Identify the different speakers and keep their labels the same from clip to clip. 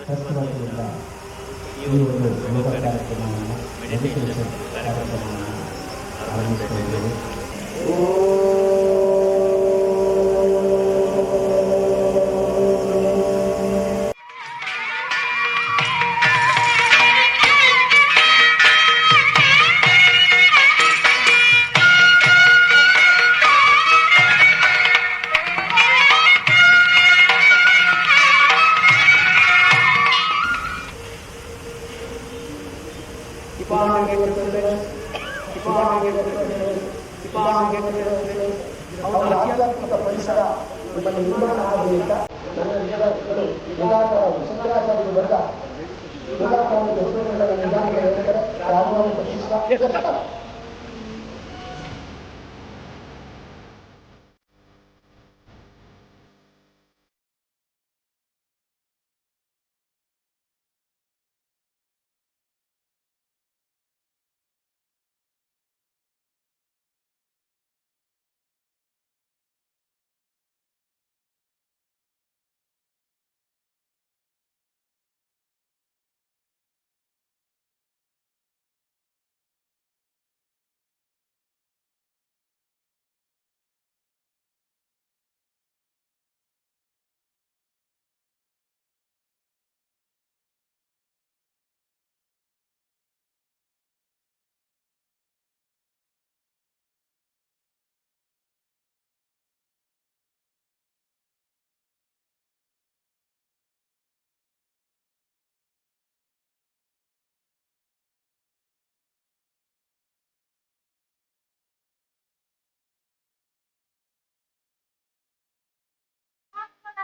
Speaker 1: Trust ಈ ಒಂದು ಯೋಗ ಕಾರ್ಯಕ್ರಮವನ್ನು ಮೆಡಿಟೇಷನ್ ಕಾರ್ಯಕ್ರಮವನ್ನು ಆರಂಭಿಸ್ತಾ ಇದ್ದೇವೆ.
Speaker 2: ಅವರ ಆಧ್ಯಾತ್ಮಿಕ ಪರಿಸರ ನಿಮ್ಮಲ್ಲಿ ನಿರ್ಮಾಣ ಆಗಬೇಕ. ನನ್ನ ವಿದ್ಯಾರ್ಥಿಗಳು ನಿಧಾನವಾಗಿ ಶಂಕರಾಚಾರ್ಯ ವರ್ಗ ನಿಧಾನವಾಗಿ ಹೆಸರುಗಳ ನಿಧಾನಕ್ಕೆ ಹೇಳ್ತಾರೆ. ರಾಮವನ್ನು ಪ್ರತಿಷ್ಠಾ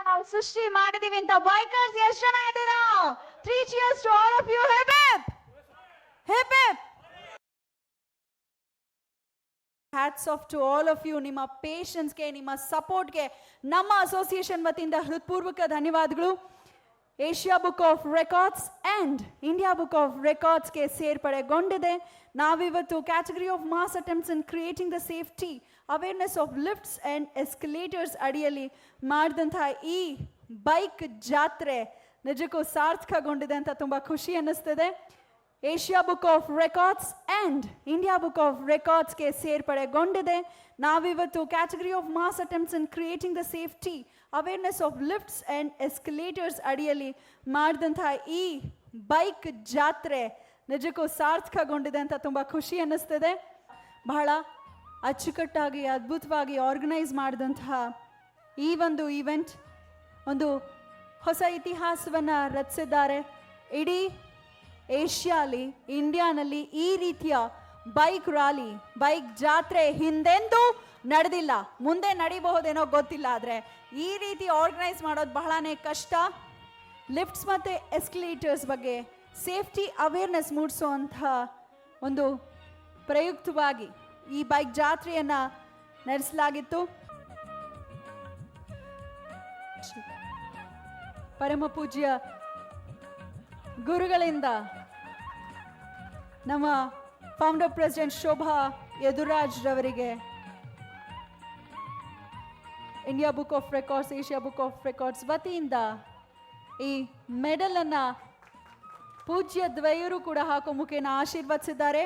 Speaker 3: ನಾವು ಸೃಷ್ಟಿ ಮಾಡಿದೀವಿ ಅಂತ ಬೈಕರ್ಸ್ ಎಷ್ಟು ಜನ ಇದ್ದೀರಾ? 3 cheers to all of you. Hip hip hip hip. Hats off to all of you. ನಿಮ್ಮ ಪೇಷನ್ಸ್ ಗೆ, ನಿಮ್ಮ ಸಪೋರ್ಟ್ ಗೆ ನಮ್ಮ ಅಸೋಸಿಯೇಷನ್ ವತಿಯಿಂದ ಹೃತ್ಪೂರ್ವಕ ಧನ್ಯವಾದಗಳು. Asia book of records and India book of records ಗೆ ಸೇರ್ಪಡೆಗೊಂಡಿದೆ. ನಾವಿವತ್ತು category of mass attempts in creating the safety awareness of lifts and escalators ಅಡಿಯಲ್ಲಿ ಮಾಡಿದಂತಹ ಈ ಬೈಕ್ ಜಾತ್ರೆ ನಿಜಕ್ಕೂ ಸಾರ್ಥಕಗೊಂಡಿದೆ ಅಂತ ತುಂಬ ಖುಷಿ ಅನ್ನಿಸ್ತಿದೆ. Asia book of records and India book of ರೆಕಾರ್ಡ್ಸ್ಗೆ ಸೇರ್ಪಡೆಗೊಂಡಿದೆ. ನಾವಿವತ್ತು category of mass attempts in creating the safety awareness of lifts and escalators ಅಡಿಯಲ್ಲಿ ಮಾಡಿದಂತಹ ಈ ಬೈಕ್ ಜಾತ್ರೆ ನಿಜಕ್ಕೂ ಸಾರ್ಥಕಗೊಂಡಿದೆ ಅಂತ ತುಂಬ ಖುಷಿ ಅನ್ನಿಸ್ತಿದೆ. ಬಹಳ ಅಚ್ಚುಕಟ್ಟಾಗಿ ಅದ್ಭುತವಾಗಿ ಆರ್ಗನೈಸ್ ಮಾಡಿದಂತಹ ಈ ಒಂದು ಈವೆಂಟ್ ಒಂದು ಹೊಸ ಇತಿಹಾಸವನ್ನು ರಚಿಸಿದ್ದಾರೆ. ಇಡೀ ಏಷ್ಯಾಲಿ, ಇಂಡಿಯಾನಲ್ಲಿ ಈ ರೀತಿಯ ಬೈಕ್ ರ್ಯಾಲಿ, ಬೈಕ್ ಜಾತ್ರೆ ಹಿಂದೆಂದೂ ನಡೆದಿಲ್ಲ. ಮುಂದೆ ನಡೀಬಹುದೇನೋ ಗೊತ್ತಿಲ್ಲ, ಆದರೆ ಈ ರೀತಿ ಆರ್ಗನೈಸ್ ಮಾಡೋದು ಬಹಳನೇ ಕಷ್ಟ. ಲಿಫ್ಟ್ಸ್ ಮತ್ತು ಎಸ್ಕಲೇಟರ್ಸ್ ಬಗ್ಗೆ ಸೇಫ್ಟಿ ಅವೇರ್ನೆಸ್ ಮೂಡಿಸುವಂಥ ಒಂದು ಪ್ರಯುಕ್ತವಾಗಿ ಈ ಬೈಕ್ ಜಾತ್ರೆಯನ್ನು ನಡೆಸಲಾಗಿತ್ತು. ಪರಮ ಪೂಜ್ಯ ಗುರುಗಳಿಂದ ನಮ್ಮ ಫೌಂಡರ್ ಪ್ರೆಸಿಡೆಂಟ್ ಶೋಭಾ ಯದುರಾಜ್ ರವರಿಗೆ India book of records, Asia book of records ವತಿಯಿಂದ ಈ ಮೆಡಲ್ ಅನ್ನ ಪೂಜ್ಯ ದ್ವಯರು ಕೂಡ ಹಾಕೋ ಮುಖೇನ ಆಶೀರ್ವದಿಸಿದ್ದಾರೆ.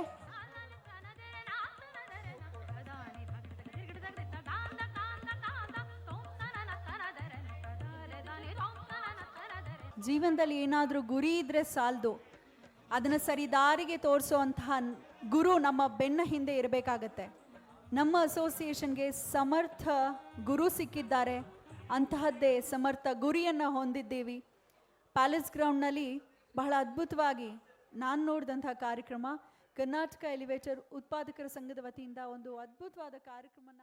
Speaker 3: ಜೀವನದಲ್ಲಿ ಏನಾದರೂ ಗುರಿ ಇದ್ರೆ ಸಾಲದು, ಅದನ್ನು ಸರಿದಾರಿಗೆ ತೋರಿಸುವಂತಹ ಗುರು ನಮ್ಮ ಬೆನ್ನ ಹಿಂದೆ ಇರಬೇಕಾಗತ್ತೆ. ನಮ್ಮ ಅಸೋಸಿಯೇಷನ್ಗೆ ಸಮರ್ಥ ಗುರು ಸಿಕ್ಕಿದ್ದಾರೆ. ಅಂತಹದ್ದೇ ಸಮರ್ಥ ಗುರಿಯನ್ನು ಹೊಂದಿದ್ದೀವಿ. ಪ್ಯಾಲೇಸ್ ಗ್ರೌಂಡ್ನಲ್ಲಿ ಬಹಳ ಅದ್ಭುತವಾಗಿ ನಾನು ನೋಡಿದಂತಹ ಕಾರ್ಯಕ್ರಮ, ಕರ್ನಾಟಕ ಎಲಿವೇಟರ್ ಉತ್ಪಾದಕರ ಸಂಘದ ವತಿಯಿಂದ ಒಂದು ಅದ್ಭುತವಾದ ಕಾರ್ಯಕ್ರಮನ